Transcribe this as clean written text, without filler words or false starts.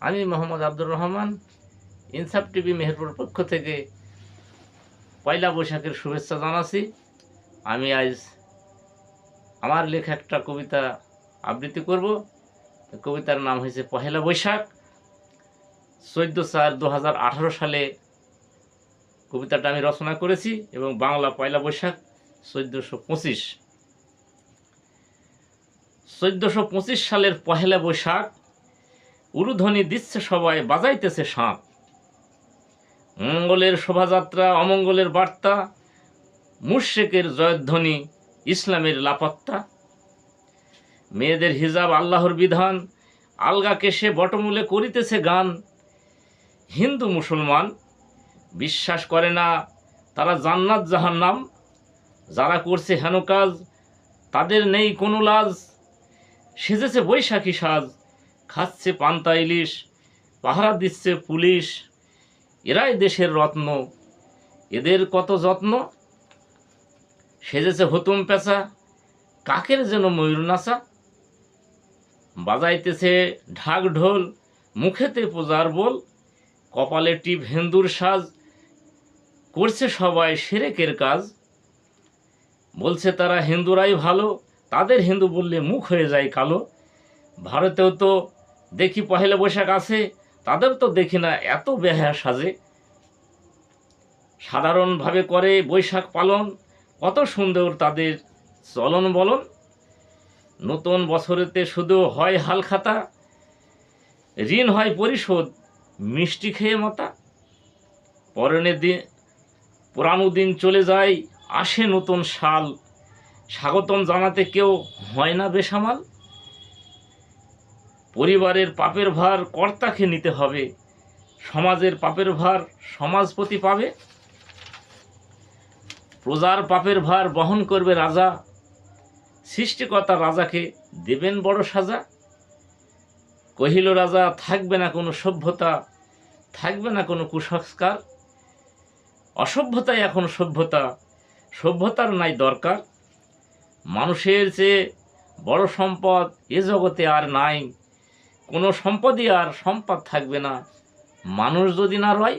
আমি মোহাম্মদ আব্দুর রহমান, ইনসাফ টিভি মেহেরপুর পক্ষ থেকে পয়লা বৈশাখের শুভেচ্ছা জানাচ্ছি। আমি আজ আমার লেখা একটা কবিতা আবৃত্তি করব। কবিতার নাম হয়েছে পহেলা বৈশাখ। 14/4/2018 সালে কবিতাটা আমি রচনা করেছি এবং বাংলা পয়লা বৈশাখ 1425। 1425 সালের পহেলা বৈশাখ, উলুধ্বনি দিচ্ছে সবাই, বাজাইতেছে শাঁখ। মঙ্গলের শোভাযাত্রা, অমঙ্গলের বার্তা, মুশরিকের জয়ধ্বনি, ইসলামের লাপাত্তা। মেয়েদের হিজাব আল্লাহর বিধান, আলগা কেশে বটমূলে করিতেছে গান। হিন্দু মুসলমান বিশ্বাস করে না তারা জান্নাত জাহান্নাম। যারা করছে হেন কাজ তাদের নেই কোনো লাজ। সেজেছে বৈশাখী সাজ, খাচ্ছে পান্তা ইলিশ, পাহারা দিচ্ছে পুলিশ। এরাই দেশের রত্ন, এদের কত যত্ন। সেজেছে হুতুম পেঁচা, কাকের যেন ময়ূর নাচা। বাজাইতেছে ঢাক ঢোল, মুখেতে পূজার বোল। কপালে টিপ হিন্দুর সাজ, করছে সবাই শিরকের কাজ। বলছে তারা হিন্দুরাই ভালো, তাদের হিন্দু বললে মুখ হয়ে যায় কালো। ভারতেও তো দেখি পহেলা বৈশাখ আছে, তাদের তো দেখি না এত বেহায়া সাজে। সাধারণভাবে করে বৈশাখ পালন, কত সুন্দর তাদের চলন বলন। নতুন বছরেতে শুধু হয় হালখাতা, ঋণ হয় পরিশোধ মিষ্টি খেয়ে মাতা। পুরানো দিন চলে যায়, আসে নতুন সাল। স্বাগতম জানাতে কেউ হয় না বেসামাল। পরিবারের পাপের ভার কর্তাকে নিতে হবে, সমাজের পাপের ভার সমাজপতি পাবে। প্রজার পাপের ভার বহন করবে রাজা, সৃষ্টিকর্তা রাজাকে দেবেন বড় সাজা। কহিল রাজা থাকবে না কোনো সভ্যতা, থাকবে না কোনো কুসংস্কার। অসভ্যতাই এখন সভ্যতা, সভ্যতার নাই দরকার। মানুষের চেয়ে বড় সম্পদ এ জগতে আর নাই, কোনো সম্পদই আর সম্পদ থাকবে না মানুষ যদি না রয়।